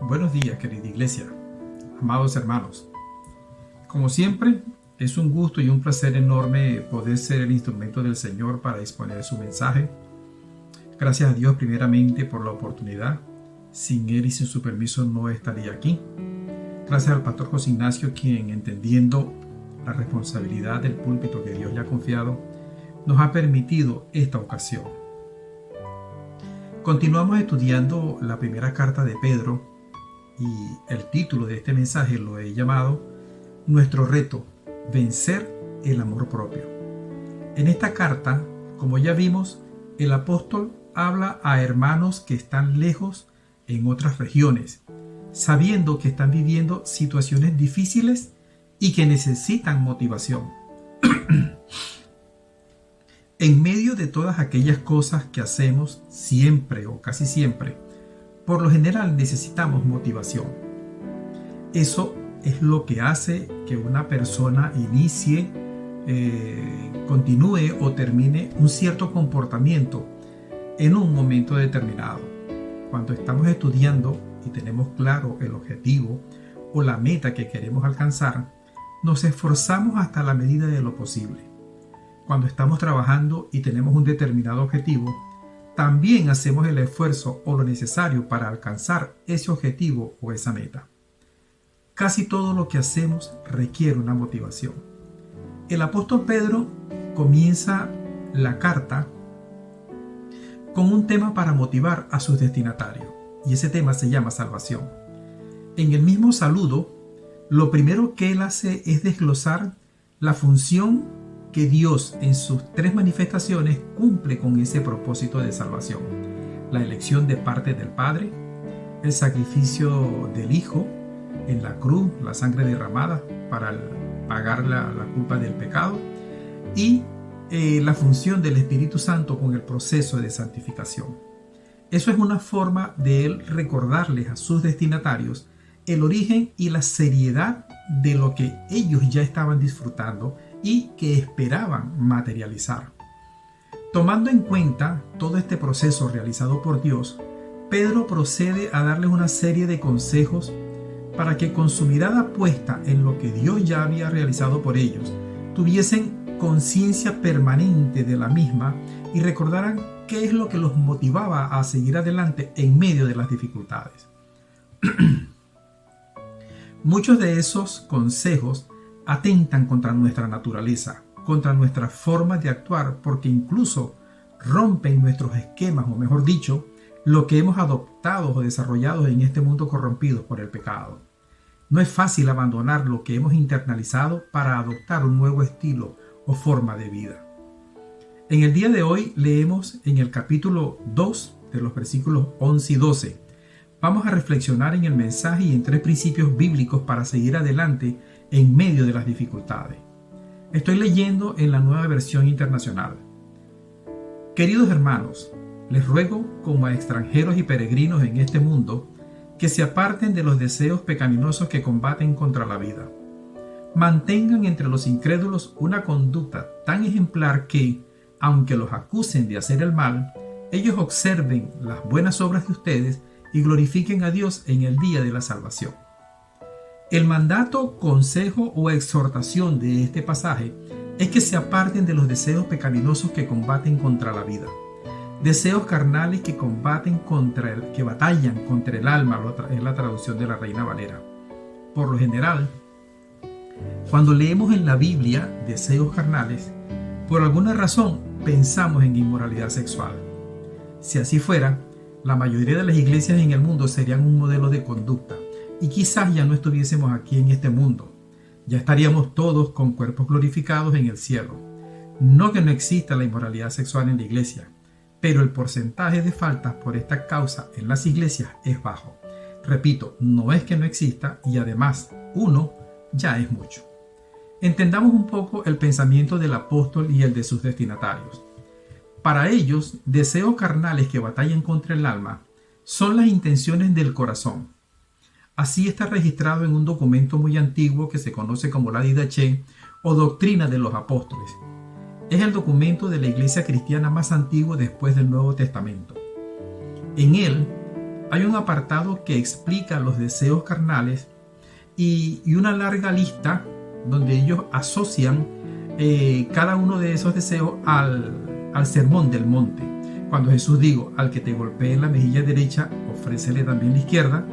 Buenos días, querida iglesia, amados hermanos. Como siempre, es un gusto y un placer enorme poder ser el instrumento del Señor para exponer su mensaje. Gracias a Dios primeramente por la oportunidad. Sin Él y sin su permiso no estaría aquí. Gracias al pastor José Ignacio, quien, entendiendo la responsabilidad del púlpito que Dios le ha confiado, nos ha permitido esta ocasión. Continuamos estudiando la primera carta de Pedro y el título de este mensaje lo he llamado Nuestro reto, vencer el amor propio. En esta carta, como ya vimos, el apóstol habla a hermanos que están lejos en otras regiones, sabiendo que están viviendo situaciones difíciles y que necesitan motivación. En medio de todas aquellas cosas que hacemos siempre o casi siempre, por lo general necesitamos motivación. Eso es lo que hace que una persona inicie, continúe o termine un cierto comportamiento en un momento determinado. Cuando estamos estudiando y tenemos claro el objetivo o la meta que queremos alcanzar, nos esforzamos hasta la medida de lo posible. Cuando estamos trabajando y tenemos un determinado objetivo, también hacemos el esfuerzo o lo necesario para alcanzar ese objetivo o esa meta. Casi todo lo que hacemos requiere una motivación. El apóstol Pedro comienza la carta con un tema para motivar a sus destinatarios, y ese tema se llama salvación. En el mismo saludo, lo primero que él hace es desglosar la función que Dios en sus tres manifestaciones cumple con ese propósito de salvación: la elección de parte del Padre, el sacrificio del Hijo en la cruz, la sangre derramada para pagar la culpa del pecado, y la función del Espíritu Santo con el proceso de santificación. Eso es una forma de él recordarles a sus destinatarios el origen y la seriedad de lo que ellos ya estaban disfrutando y que esperaban materializar. Tomando en cuenta todo este proceso realizado por Dios, Pedro procede a darles una serie de consejos para que, con su mirada puesta en lo que Dios ya había realizado por ellos, tuviesen conciencia permanente de la misma y recordaran qué es lo que los motivaba a seguir adelante en medio de las dificultades. Muchos de esos consejos atentan contra nuestra naturaleza, contra nuestra forma de actuar, porque incluso rompen nuestros esquemas, o mejor dicho, lo que hemos adoptado o desarrollado en este mundo corrompido por el pecado. No es fácil abandonar lo que hemos internalizado para adoptar un nuevo estilo o forma de vida. En el día de hoy leemos en el capítulo 2 de los versículos 11 y 12. Vamos a reflexionar en el mensaje y en tres principios bíblicos para seguir adelante en medio de las dificultades. Estoy leyendo en la Nueva Versión Internacional. Queridos hermanos, les ruego, como a extranjeros y peregrinos en este mundo, que se aparten de los deseos pecaminosos que combaten contra la vida. Mantengan entre los incrédulos una conducta tan ejemplar que, aunque los acusen de hacer el mal, ellos observen las buenas obras de ustedes y glorifiquen a Dios en el día de la salvación. El mandato, consejo o exhortación de este pasaje es que se aparten de los deseos pecaminosos que combaten contra la vida. Deseos carnales que batallan contra el alma, es la traducción de la Reina Valera. Por lo general, cuando leemos en la Biblia deseos carnales, por alguna razón pensamos en inmoralidad sexual. Si así fuera, la mayoría de las iglesias en el mundo serían un modelo de conducta y quizás ya no estuviésemos aquí en este mundo. Ya estaríamos todos con cuerpos glorificados en el cielo. No que no exista la inmoralidad sexual en la iglesia, pero el porcentaje de faltas por esta causa en las iglesias es bajo. Repito, no es que no exista, y además, uno ya es mucho. Entendamos un poco el pensamiento del apóstol y el de sus destinatarios. Para ellos, deseos carnales que batallan contra el alma son las intenciones del corazón. Así está registrado en un documento muy antiguo que se conoce como la Didache o Doctrina de los Apóstoles. Es el documento de la iglesia cristiana más antiguo después del Nuevo Testamento. En él, hay un apartado que explica los deseos carnales y una larga lista donde ellos asocian cada uno de esos deseos al sermón del monte. Cuando Jesús dijo, al que te golpee en la mejilla derecha, ofrécele también la izquierda,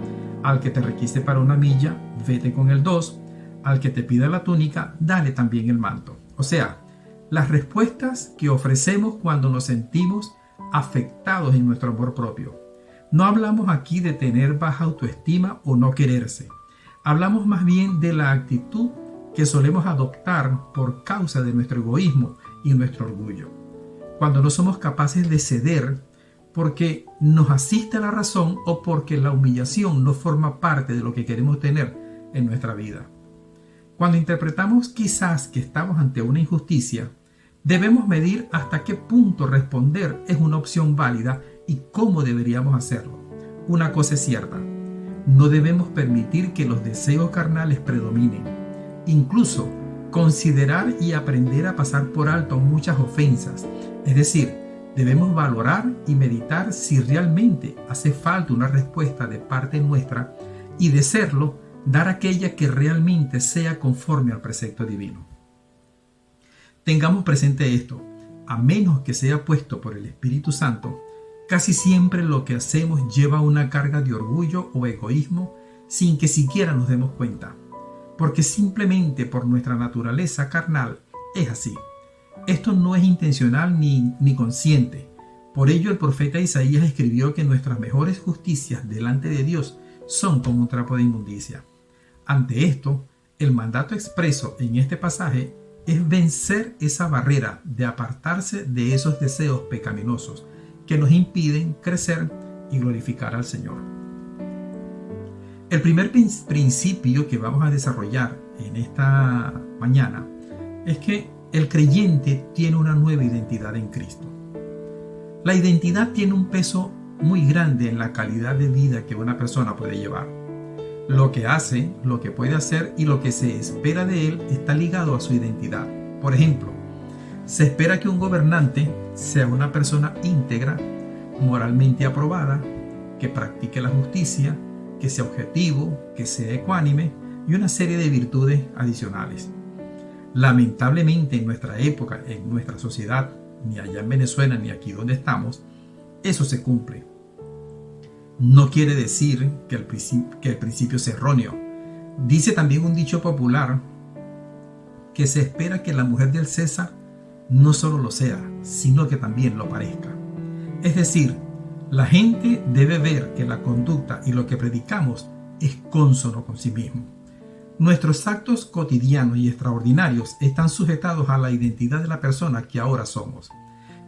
al que te requise para una milla, vete con el 2, al que te pida la túnica, dale también el manto. O sea, las respuestas que ofrecemos cuando nos sentimos afectados en nuestro amor propio. No hablamos aquí de tener baja autoestima o no quererse. Hablamos más bien de la actitud que solemos adoptar por causa de nuestro egoísmo y nuestro orgullo. Cuando no somos capaces de ceder porque nos asiste la razón o porque la humillación no forma parte de lo que queremos tener en nuestra vida. Cuando interpretamos quizás que estamos ante una injusticia, debemos medir hasta qué punto responder es una opción válida y cómo deberíamos hacerlo. Una cosa es cierta, no debemos permitir que los deseos carnales predominen. Incluso considerar y aprender a pasar por alto muchas ofensas. Es decir, debemos valorar y meditar si realmente hace falta una respuesta de parte nuestra y, de serlo, dar aquella que realmente sea conforme al precepto divino. Tengamos presente esto, a menos que sea puesto por el Espíritu Santo, casi siempre lo que hacemos lleva una carga de orgullo o egoísmo sin que siquiera nos demos cuenta, porque simplemente por nuestra naturaleza carnal es así. Esto no es intencional ni consciente. Por ello el profeta Isaías escribió que nuestras mejores justicias delante de Dios son como un trapo de inmundicia. Ante esto, el mandato expreso en este pasaje es vencer esa barrera de apartarse de esos deseos pecaminosos que nos impiden crecer y glorificar al Señor. El primer principio que vamos a desarrollar en esta mañana es que el creyente tiene una nueva identidad en Cristo. La identidad tiene un peso muy grande en la calidad de vida que una persona puede llevar. Lo que hace, lo que puede hacer y lo que se espera de él está ligado a su identidad. Por ejemplo, se espera que un gobernante sea una persona íntegra, moralmente aprobada, que practique la justicia, que sea objetivo, que sea ecuánime y una serie de virtudes adicionales. Lamentablemente en nuestra época, en nuestra sociedad, ni allá en Venezuela ni aquí donde estamos, eso se cumple. No quiere decir que el principio es erróneo. Dice también un dicho popular que se espera que la mujer del César no solo lo sea, sino que también lo parezca. Es decir, la gente debe ver que la conducta y lo que predicamos es cónsono con sí mismo. Nuestros actos cotidianos y extraordinarios están sujetados a la identidad de la persona que ahora somos.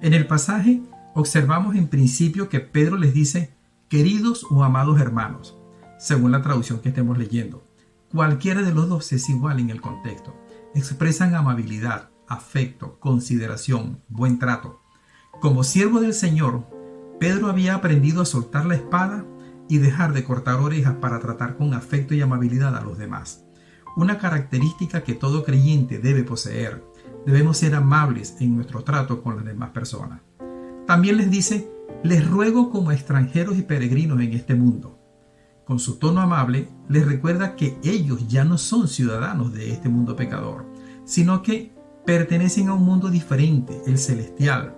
En el pasaje observamos en principio que Pedro les dice queridos o amados hermanos, según la traducción que estemos leyendo. Cualquiera de los dos es igual en el contexto. Expresan amabilidad, afecto, consideración, buen trato. Como siervo del Señor, Pedro había aprendido a soltar la espada y dejar de cortar orejas para tratar con afecto y amabilidad a los demás. Una característica que todo creyente debe poseer. Debemos ser amables en nuestro trato con las demás personas. También les dice, les ruego como extranjeros y peregrinos en este mundo. Con su tono amable, les recuerda que ellos ya no son ciudadanos de este mundo pecador, sino que pertenecen a un mundo diferente, el celestial.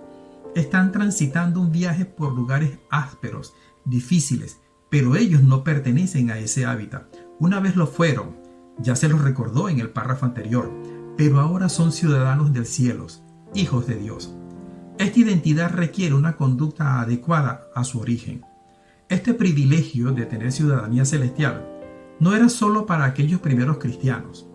Están transitando un viaje por lugares ásperos, difíciles, pero ellos no pertenecen a ese hábitat. Una vez lo fueron, ya se los recordó en el párrafo anterior, pero ahora son ciudadanos del cielo, hijos de Dios. Esta identidad requiere una conducta adecuada a su origen. Este privilegio de tener ciudadanía celestial no era solo para aquellos primeros cristianos,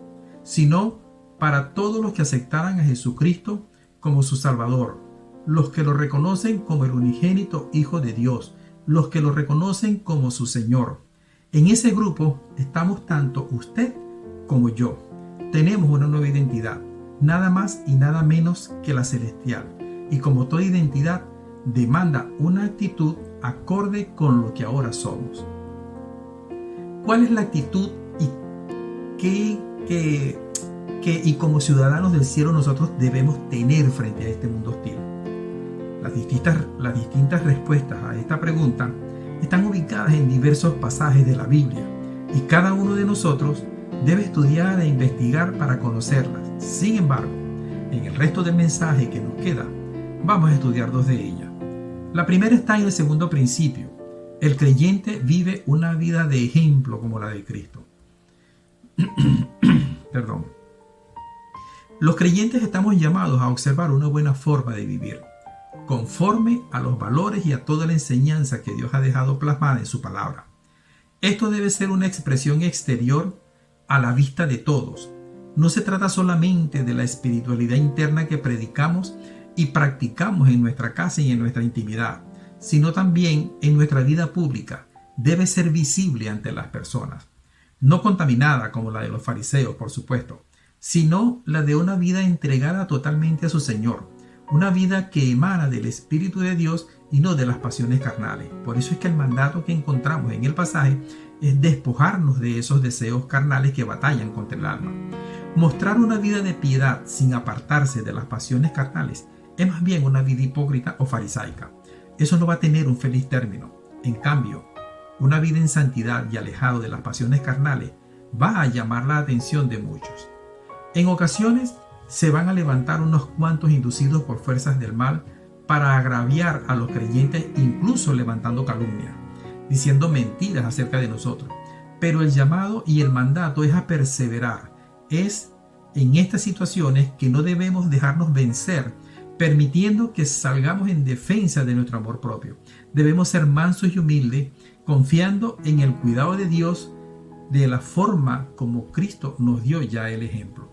sino para todos los que aceptaran a Jesucristo como su Salvador, los que lo reconocen como el unigénito Hijo de Dios, los que lo reconocen como su Señor. En ese grupo estamos tanto usted como yo. Tenemos una nueva identidad, nada más y nada menos que la celestial, y como toda identidad, demanda una actitud acorde con lo que ahora somos. ¿Cuál es la actitud y como ciudadanos del cielo nosotros debemos tener frente a este mundo hostil? Las distintas respuestas a esta pregunta están ubicadas basadas en diversos pasajes de la Biblia, y cada uno de nosotros debe estudiar e investigar para conocerlas. Sin embargo, en el resto del mensaje que nos queda, vamos a estudiar dos de ellas. La primera está en el segundo principio. El creyente vive una vida de ejemplo como la de Cristo. Perdón. Los creyentes estamos llamados a observar una buena forma de vivir, conforme a los valores y a toda la enseñanza que Dios ha dejado plasmada en su palabra. Esto debe ser una expresión exterior a la vista de todos. No se trata solamente de la espiritualidad interna que predicamos y practicamos en nuestra casa y en nuestra intimidad, sino también en nuestra vida pública. Debe ser visible ante las personas, no contaminada como la de los fariseos, por supuesto, sino la de una vida entregada totalmente a su Señor, una vida que emana del Espíritu de Dios y no de las pasiones carnales. Por eso es que el mandato que encontramos en el pasaje es despojarnos de esos deseos carnales que batallan contra el alma. Mostrar una vida de piedad sin apartarse de las pasiones carnales es más bien una vida hipócrita o farisaica. Eso no va a tener un feliz término. En cambio, una vida en santidad y alejado de las pasiones carnales va a llamar la atención de muchos. En ocasiones se van a levantar unos cuantos inducidos por fuerzas del mal para agraviar a los creyentes, incluso levantando calumnia, diciendo mentiras acerca de nosotros. Pero el llamado y el mandato es a perseverar. Es en estas situaciones que no debemos dejarnos vencer, permitiendo que salgamos en defensa de nuestro amor propio. Debemos ser mansos y humildes, confiando en el cuidado de Dios de la forma como Cristo nos dio ya el ejemplo.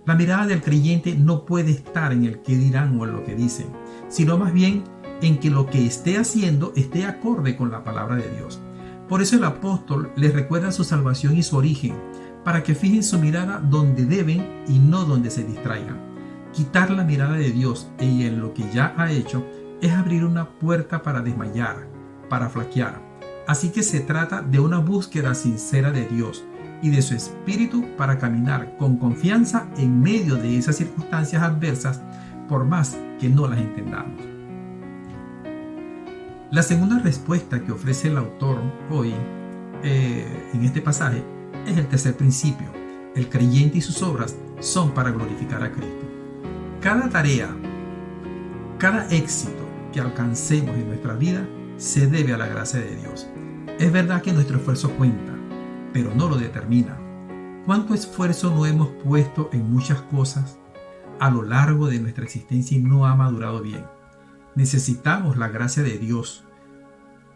La mirada del creyente no puede estar en el qué dirán o en lo que dicen, sino más bien en que lo que esté haciendo esté acorde con la palabra de Dios. Por eso el apóstol les recuerda su salvación y su origen, para que fijen su mirada donde deben y no donde se distraigan. Quitar la mirada de Dios y en lo que ya ha hecho es abrir una puerta para desmayar, para flaquear. Así que se trata de una búsqueda sincera de Dios y de su Espíritu para caminar con confianza en medio de esas circunstancias adversas, por más que no las entendamos. La segunda respuesta que ofrece el autor hoy en este pasaje es el tercer principio. El creyente y sus obras son para glorificar a Cristo. Cada tarea, cada éxito que alcancemos en nuestra vida se debe a la gracia de Dios. Es verdad que nuestro esfuerzo cuenta, pero no lo determina. ¿Cuánto esfuerzo no hemos puesto en muchas cosas a lo largo de nuestra existencia y no ha madurado bien? Necesitamos la gracia de Dios.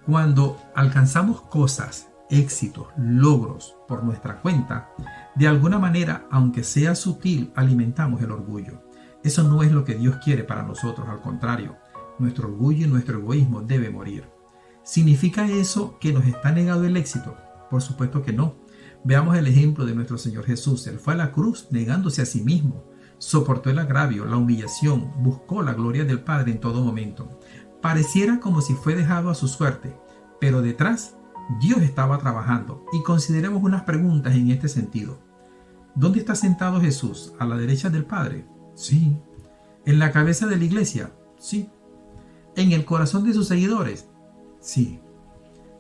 Cuando alcanzamos cosas, éxitos, logros por nuestra cuenta, de alguna manera, aunque sea sutil, alimentamos el orgullo. Eso no es lo que Dios quiere para nosotros, al contrario, nuestro orgullo y nuestro egoísmo debe morir. ¿Significa eso que nos está negado el éxito? Por supuesto que no. Veamos el ejemplo de nuestro Señor Jesús. Él fue a la cruz negándose a sí mismo, soportó el agravio, la humillación, buscó la gloria del Padre en todo momento. Pareciera como si fue dejado a su suerte, pero detrás Dios estaba trabajando. Y consideremos unas preguntas en este sentido. ¿Dónde está sentado Jesús? ¿A la derecha del Padre? Sí. ¿En la cabeza de la iglesia? Sí. ¿En el corazón de sus seguidores? Sí.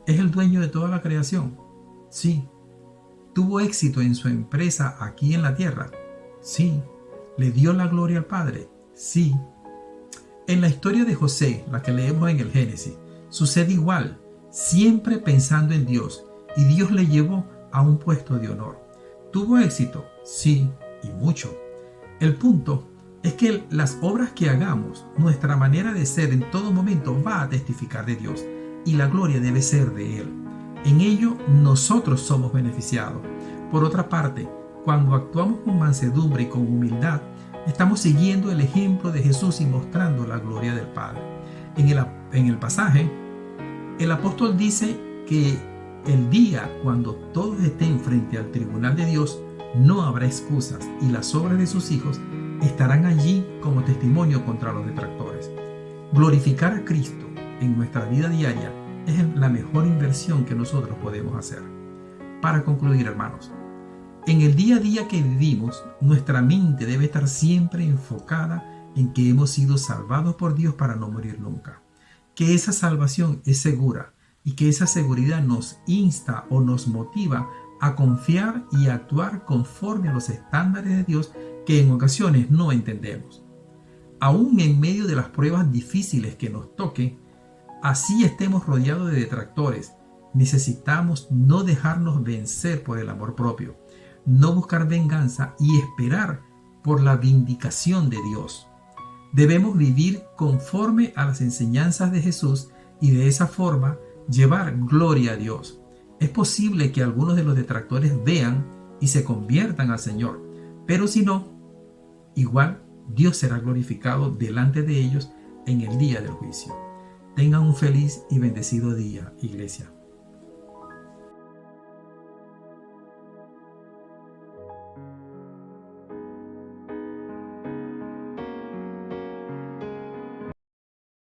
¿Es el dueño de toda la creación? Sí. ¿Tuvo éxito en su empresa aquí en la tierra? Sí. ¿Le dio la gloria al Padre? Sí. En la historia de José, la que leemos en el Génesis, sucede igual, siempre pensando en Dios, y Dios le llevó a un puesto de honor. ¿Tuvo éxito? Sí, y mucho. El punto es que las obras que hagamos, nuestra manera de ser en todo momento va a testificar de Dios, y la gloria debe ser de Él. En ello nosotros somos beneficiados. Por otra parte, cuando actuamos con mansedumbre y con humildad, estamos siguiendo el ejemplo de Jesús y mostrando la gloria del Padre. En el pasaje, el apóstol dice que el día cuando todos estén frente al tribunal de Dios, no habrá excusas y las obras de sus hijos estarán allí como testimonio contra los detractores. Glorificar a Cristo en nuestra vida diaria es la mejor inversión que nosotros podemos hacer. Para concluir, hermanos, en el día a día que vivimos, nuestra mente debe estar siempre enfocada en que hemos sido salvados por Dios para no morir nunca, que esa salvación es segura y que esa seguridad nos insta o nos motiva a confiar y a actuar conforme a los estándares de Dios que en ocasiones no entendemos. Aún en medio de las pruebas difíciles que nos toquen, así estemos rodeados de detractores, necesitamos no dejarnos vencer por el amor propio, no buscar venganza y esperar por la vindicación de Dios. Debemos vivir conforme a las enseñanzas de Jesús y de esa forma llevar gloria a Dios. Es posible que algunos de los detractores vean y se conviertan al Señor, pero si no, igual Dios será glorificado delante de ellos en el día del juicio. Tengan un feliz y bendecido día, iglesia.